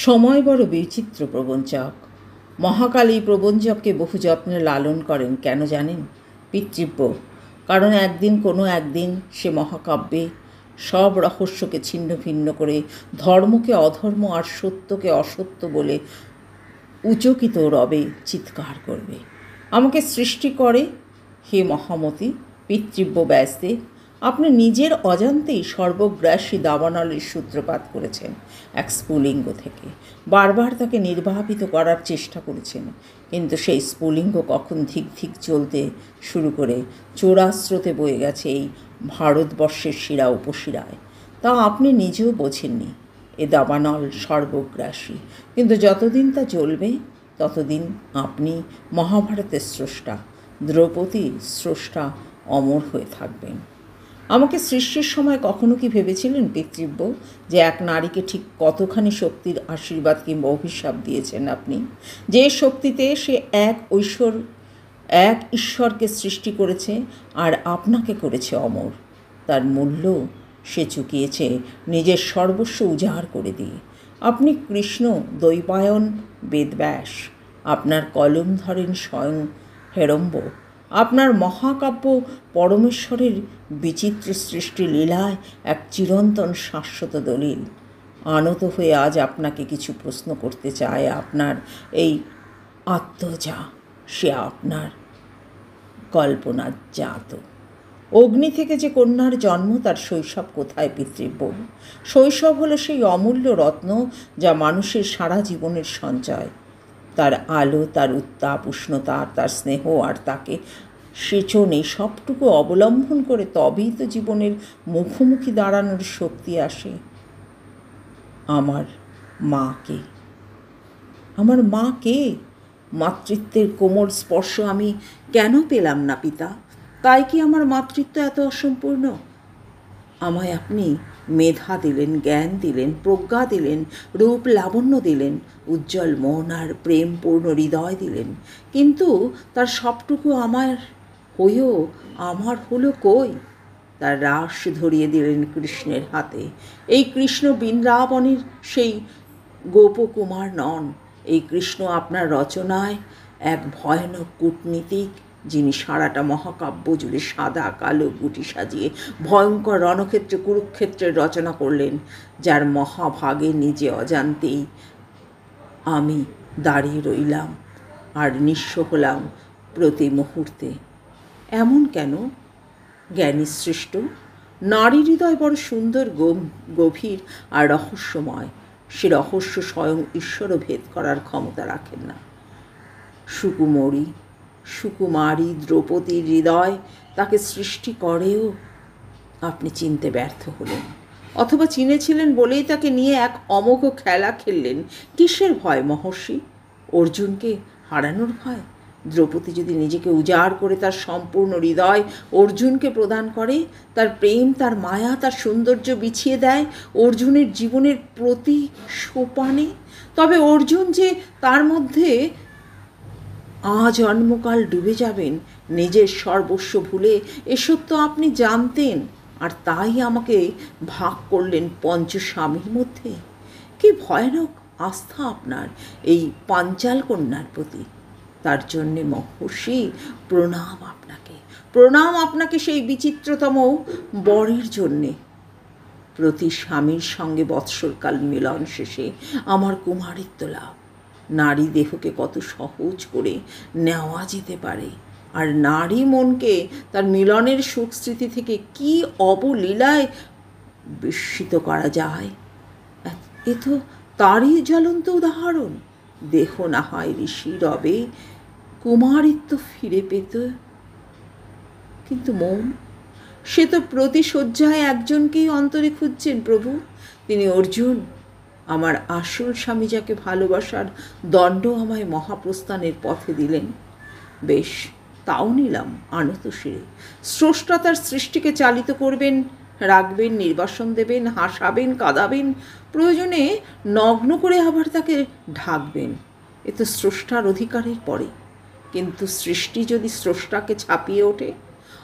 সময় বড় বিচিত্র প্রবঞ্চক। মহাকাল এই প্রবঞ্চককে বহু যত্নে লালন করেন। কেন জানেন? পিতৃব্য। কারণ কোনো একদিন সে মহাকাব্যে সব রহস্যকে ছিন্ন ভিন্ন করে ধর্মকে অধর্ম আর সত্যকে অসত্য বলে উচকিত রবে চিৎকার করবে, আমাকে সৃষ্টি করে হে মহামতি পিতৃব্য ব্যাসদেব। আপনি নিজের অজান্তেই সর্বগ্রাসী দাবানলের সূত্রপাত করেছেন এক স্ফুলিঙ্গ থেকে। বারবার তাকে নির্বাপিত করার চেষ্টা করেছেন, কিন্তু সেই স্ফুলিঙ্গ কখন ধিক ধিক চলতে শুরু করে চোরাস্রোতে বয়ে গেছে এই ভারতবর্ষের শিরা উপশিরায়, তা আপনি নিজেও বোঝেননি। এ দাবানল সর্বগ্রাসী, কিন্তু যতদিন তা চলবে ততদিন আপনি মহাভারতের স্রষ্টা, দ্রৌপদীর স্রষ্টা অমর হয়ে থাকবেন। আমাকে সৃষ্টির সময় কখনো কি ভেবেছিলেন পিতৃব্য যে এক নারীকে ঠিক কতখানি শক্তির আশীর্বাদ কিংবা অভিশাপ দিয়েছেন আপনি? যে শক্তিতে সে এক ঈশ্বরকে সৃষ্টি করেছে আর আপনাকে করেছে অমর, তার মূল্য সে চুকিয়েছে নিজের সর্বস্ব উজাড় করে দিয়ে। আপনি কৃষ্ণ দ্বৈপায়ন বেদব্যাস, আপনার কলম ধরেন স্বয়ং হেরম্ব, আপনার মহাকাব্য পরমেশ্বরের বিচিত্র সৃষ্টি লীলায় এক চিরন্তন শাশ্বত দলিল। আনত হয়ে আজ আপনাকে কিছু প্রশ্ন করতে চায়। আপনার এই আত্মজা, সে আপনার কল্পনাজাত। অগ্নি থেকে যে কন্যার জন্ম, তার শৈশব কোথায় পিতৃব্য? শৈশব হলো সেই অমূল্য রত্ন যা মানুষের সারা জীবনের সঞ্চয়। তার আলো, তার উত্তাপ, উষ্ণতা, তার স্নেহ আর তাকে সেচনে সবটুকু অবলম্বন করে তবেই তো জীবনের মুখোমুখি দাঁড়ানোর শক্তি আসে। আমার মা কে? মাতৃত্বের কোমল স্পর্শ আমি কেন পেলাম না পিতা? তাই কি আমার মাতৃত্ব এত অসম্পূর্ণ? আমায় আপনি মেধা দিলেন, জ্ঞান দিলেন, প্রজ্ঞা দিলেন, রূপ লাবণ্য দিলেন, উজ্জ্বল মন আর প্রেমপূর্ণ হৃদয় দিলেন, কিন্তু তার সবটুকু আমার হলো কই? তার রাস ধরিয়ে দিলেন কৃষ্ণের হাতে। এই কৃষ্ণ বৃন্দাবনের সেই গোপকুমার নন। এই কৃষ্ণ আপনার রচনায় এক ভয়ানক কূটনীতিক, যিনি সারাটা মহাকাব্য জুড়ে সাদা কালো গুটি সাজিয়ে ভয়ঙ্কর রণক্ষেত্রে কুরুক্ষেত্রের রচনা করলেন, যার মহাভাগে নিজে অজান্তেই আমি দাঁড়িয়ে রইলাম আর নিঃস্ব হলাম প্রতি মুহূর্তে। এমন কেন? জ্ঞানী সৃষ্ট নারী হৃদয় বড় সুন্দর, গভীর আর রহস্যময়। সে রহস্য স্বয়ং ঈশ্বরও ভেদ করার ক্ষমতা রাখেন না। সুকুমারী দ্রৌপদীর হৃদয় তাকে সৃষ্টি করেও আপনি চিনতে ব্যর্থ হলেন, অথবা চিনেছিলেন বলেই তাকে নিয়ে এক অমোঘ খেলা খেললেন। কিসের ভয় মহর্ষি? অর্জুনকে হারানোর ভয়? দ্রৌপদী যদি নিজেকে উজাড় করে তার সম্পূর্ণ হৃদয় অর্জুনকে প্রদান করে, তার প্রেম, তার মায়া, তার সৌন্দর্য বিছিয়ে দেয় অর্জুনের জীবনের প্রতি সোপানে, তবে অর্জুন যে তার মধ্যে আজন্মকাল ডুবে যাবেন নিজের সর্বস্ব ভুলে, এ সত্য আপনি জানতেন, আর তাই আমাকে ভাগ করলেন পঞ্চস্বামীর মধ্যে। কি ভয়ানক আস্থা আপনার এই পাঞ্চাল কন্যার প্রতি! তার জন্যে মহর্ষি প্রণাম আপনাকে সেই বিচিত্রতম বরের জন্যে। প্রতি স্বামীর সঙ্গে বৎসরকাল মিলন শেষে আমার কুমারিত্ব লাভ। নারী দেহকে কত সহজ করে নেওয়া যেতে পারে, আর নারী মনকে তার মিলনের সুখ স্মৃতি থেকে কি অবলীলায় বিস্মিত করা যায়, এ তো তারই জ্বলন্ত উদাহরণ। দেহ না হয় ঋষি রবে, কুমারিত্ব ফিরে পেত, কিন্তু মন, সে তো প্রতি শয্যায় একজনকেই অন্তরে খুঁজছেন প্রভু, তিনি অর্জুন। আমার আসল স্বামী যাকে ভালোবাসার দণ্ড আমায় মহাপ্রস্থানের পথে দিলেন, বেশ, তাও নিলাম আনত শিরে। স্রষ্টা তার সৃষ্টিকে চালিত করবেন, রাখবেন, নির্বাসন দেবেন, হাসাবেন, কাঁদাবেন, প্রয়োজনে নগ্ন করে আবার তাকে ঢাকবেন। এ তো স্রষ্টার অধিকারের পরে। কিন্তু সৃষ্টি যদি স্রষ্টাকে ছাপিয়ে ওঠে,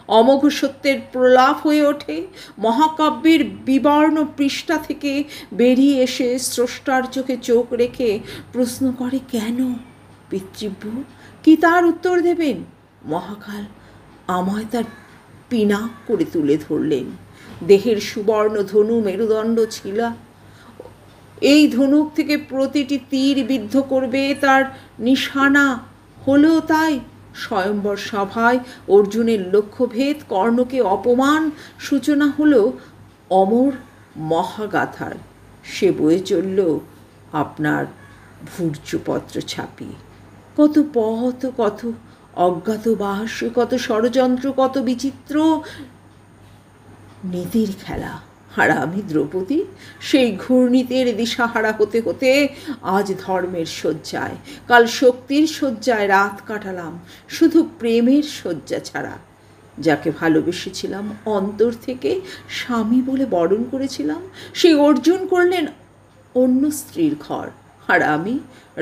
অমোঘ সত্যের প্রলাপ হয়ে ওঠে। মহাকাব্যের বিবর্ণ পৃষ্ঠা থেকে বেরিয়ে এসে স্রষ্টার চোখে চোখ রেখে প্রশ্ন করে, কেন পিতৃব্য? কি তার উত্তর দেবেন? মহাকাল আমায় তার পিনাক করে তুলে ধরলেন। দেহের সুবর্ণ ধনু মেরুদণ্ড ছিলা, এই ধনুক থেকে প্রতিটি তীর বিদ্ধ করবে তার নিশানা হলো তাই। স্বয়ম্বর সভায় অর্জুনের লক্ষ্যভেদ, কর্ণকে অপমান, সূচনা হলো অমর মহাগাথার। সে বয়ে চলল আপনার ভূর্জপত্র ছাপিয়ে। কত পথ, কত অজ্ঞাতবাস, কত ষড়যন্ত্র, কত বিচিত্র নীতির খেলা। আর আমি দ্রৌপদী সেই ঘূর্ণিতের দিশাহারা হতে হতে আজ ধর্মের শয্যায়, কাল শক্তির শয্যায় রাত কাটালাম, শুধু প্রেমের শয্যা ছাড়া। যাকে ভালোবেসেছিলাম অন্তর থেকে, স্বামী বলে বরণ করেছিলাম, সেই অর্জুন করলেন অন্য স্ত্রীর ঘর। আর আমি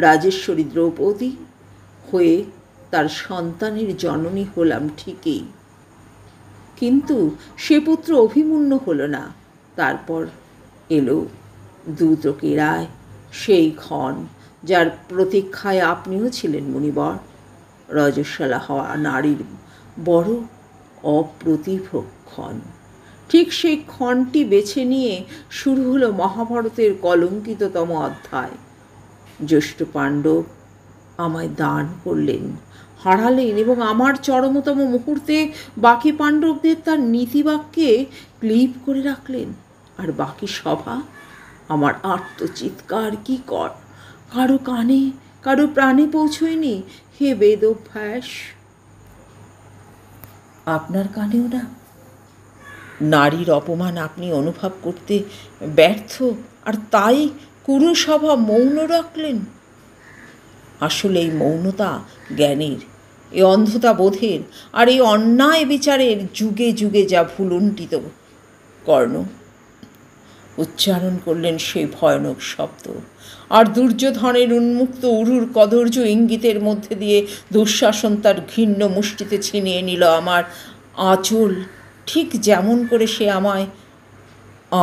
রাজেশ্বরী দ্রৌপদী হয়ে তার সন্তানের জননী হলাম ঠিকই, কিন্তু সে পুত্র অভিমন্যু হলো না। তারপর এলো দ্রুতকে রায়, সেই ক্ষণ যার প্রতীক্ষায় আপনিও ছিলেন মুনিবর। রজস্বলা হওয়া নারীর বড় অপ্রতিভ ক্ষণ। ঠিক সেই ক্ষণটি বেছে নিয়ে শুরু হলো মহাভারতের কলঙ্কিততম অধ্যায়। জ্যেষ্ঠ পাণ্ডব আমায় দান করলেন, হারালেন, এবং আমার চরমতম মুহূর্তে বাকি পাণ্ডবদের তার নীতিবাক্যে ক্লিপ করে রাখলেন। আর বাকি সভা আমার আর্তচিৎকার কি কারো কানে, কারো প্রাণে পৌঁছয়নি। হে বেদভ্যাস, আপনার কানেও না? নারীর অপমান আপনি অনুভব করতে ব্যর্থ, আর তাই কুরুসভা মৌন রাখলেন। আসলে এই মৌনতা জ্ঞানের, এই অন্ধতা বোধের, আর এই অন্যায় বিচারের যুগে যুগে যা ভুলুণ্ঠিত কর্ণ উচ্চারণ করলেন সেই ভয়ানক শব্দ। আর দুর্যোধনের উন্মুক্ত উরুর কদর্য ইঙ্গিতের মধ্যে দিয়ে দুঃশাসন তার ঘৃণ্য মুষ্টিতে ছিনিয়ে নিল আমার আঁচল, ঠিক যেমন করে সে আমায়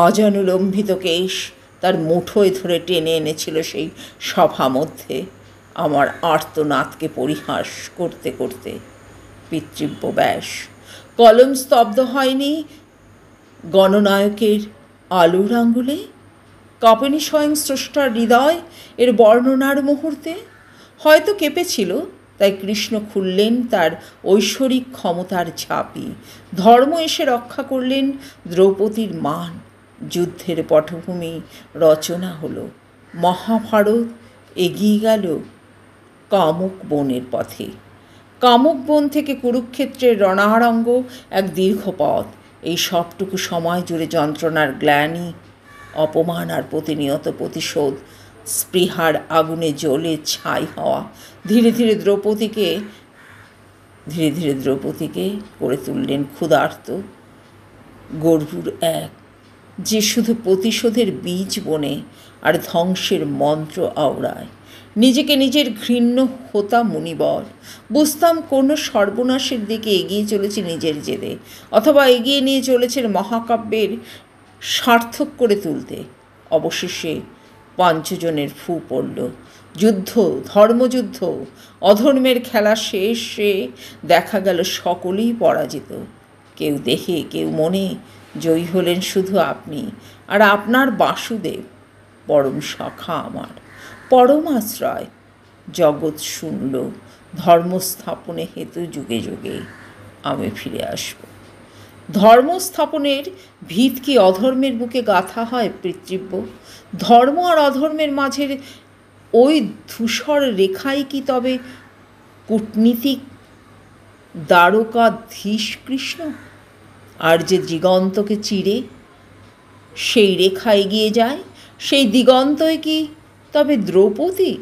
আজানুলম্বিত কেশ তার মুঠোয় ধরে টেনে এনেছিল সেই সভা মধ্যে, আমার আর্তনাদকে পরিহাস করতে করতে। পিতৃব্য ব্যাস, কলম স্তব্ধ হয়নি গণনায়কের আলোর আঙ্গুলে? কাঁপেনি স্বয়ং স্রষ্টার হৃদয় এর বর্ণনার মুহূর্তে? হয়তো কেঁপেছিল, তাই কৃষ্ণ খুললেন তার ঐশ্বরিক ক্ষমতার ঝাঁপি। ধর্ম এসে রক্ষা করলেন দ্রৌপদীর মান। যুদ্ধের পটভূমি রচনা হলো, মহাভারত এগিয়ে গেল কামুক বনের পথে। কামুক বন থেকে কুরুক্ষেত্রের রণারঙ্গ এক দীর্ঘ পথ। এই সবটুকু সময় জুড়ে যন্ত্রণার গ্লানি, অপমান আর প্রতিনিয়ত প্রতিশোধ, স্পৃহার আগুনে জ্বলে ছাই হওয়া ধীরে ধীরে দ্রৌপদীকে করে তুললেন ক্ষুধার্ত গর্ভুর এক, যে শুধু প্রতিশোধের বীজ বনে আর ধ্বংসের মন্ত্র আওড়ায়। নিজেকে নিজের ঘৃণ্য হোতা মুনিবর। বুঝতাম কোনো সর্বনাশের দিকে এগিয়ে চলেছে নিজের জেদে, অথবা এগিয়ে নিয়ে চলেছে মহাকাব্যের সার্থক করে তুলতে। অবশেষে পঞ্চজনের ফু পড়ল। যুদ্ধ, ধর্মযুদ্ধ, অধর্মের খেলা শেষে দেখা গেল সকলেই পরাজিত। কেউ দেহে, কেউ মনে জয়ী হলেন শুধু আপনি আর আপনার বাসুদেব, পরম সখা আমার, পরম আশ্রয়। জগৎ শুনল, ধর্মস্থাপনে হেতু যুগে যুগে আমি ফিরে আসব। ধর্মস্থাপনের ভিত কি অধর্মের বুকে গাঁথা হয় পিতৃব্য? ধর্ম আর অধর্মের মাঝের ওই ধূসর রেখাই কি তবে কূটনীতিক দ্বারকাধীশ কৃষ্ণ? আর যে দিগন্তকে চিরে সেই রেখা এগিয়ে যায়, সেই দিগন্তই কি তবে দ্রৌপদী,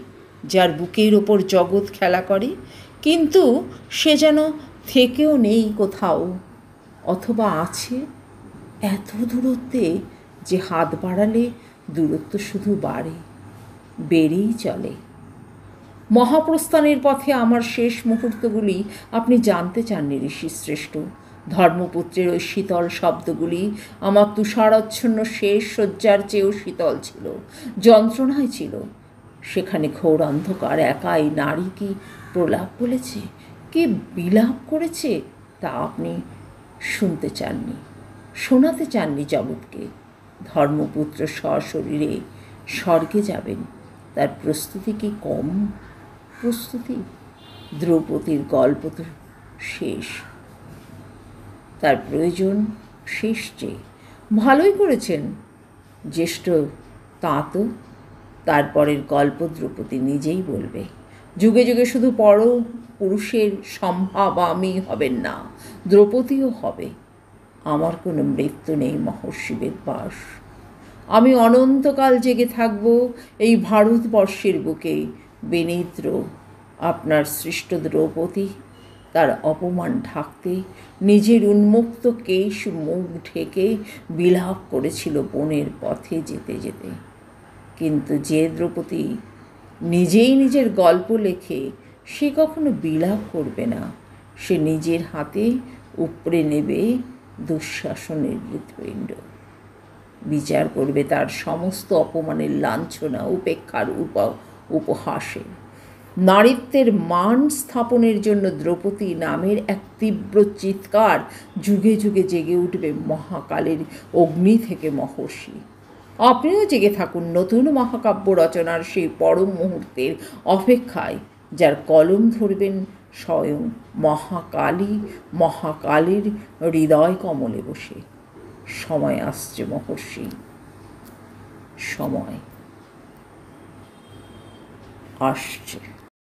যার বুকের ওপর জগৎ খেলা করে? কিন্তু সে যেন থেকেও নেই কোথাও, অথবা আছে এত দূরত্বে যে হাত বাড়ালে দূরত্ব শুধু বাড়ে, বেড়েই চলে। মহাপ্রস্থানের পথে আমার শেষ মুহূর্তগুলি আপনি জানতে চাননি ঋষিশ্রেষ্ঠ। ধর্মপুত্রের ওই শীতল শব্দগুলি আমার তুষারাচ্ছন্ন শেষ শয্যার চেয়েও শীতল ছিল, যন্ত্রণায় ছিল। সেখানে ঘোর অন্ধকার একাই নারী কি প্রলাপ বলেছে, কে বিলাপ করেছে, তা আপনি শুনতে চাননি, শোনাতে চাননি জগৎকে। ধর্মপুত্র সশরীরে স্বর্গে যাবেন, তার প্রস্তুতি কি কম প্রস্তুতি? দ্রৌপদীর গল্প তো শেষ, তার প্রয়োজন শেষ চেয়ে। ভালোই করেছেন জ্যেষ্ঠ তাঁত, তারপরের গল্প দ্রৌপদী নিজেই বলবে। যুগে যুগে শুধু পর পুরুষের সম্ভাবামী হবেন না, দ্রৌপদীও হবে। আমার কোনো মৃত্যু নেই মহর্ষি বেদব্যাস, আমি অনন্তকাল জেগে থাকব এই ভারতবর্ষের বুকে। বিনিদ্র আপনার সৃষ্ট দ্রৌপদী তার অপমান ঢাকতে নিজের উন্মুক্ত কেশ মুখ ঢেকে বিলাপ করেছিল বনের পথে যেতে যেতে। কিন্তু যে দ্রৌপদী নিজেই নিজের গল্প লেখে, সে কখনো বিলাপ করবে না। সে নিজের হাতে উপড়ে নেবে দুঃশাসনের হৃৎপিণ্ড, বিচার করবে তার সমস্ত অপমানের লাঞ্ছনা, উপেক্ষার উপহাসে। নারীত্বের মান স্থাপনের জন্য দ্রৌপদী নামের এক তীব্র চিৎকার যুগে যুগে জেগে উঠবে মহাকালের অগ্নি থেকে মহর্ষি। আপনিও জেগে থাকুন নতুন মহাকাব্য রচনার সেই পরম মুহূর্তের অপেক্ষায়, যার কলম ধরবেন স্বয়ং মহাকালী, মহাকালীর হৃদয় কমলে বসে। সময় আসছে মহর্ষি, সময় আসছে।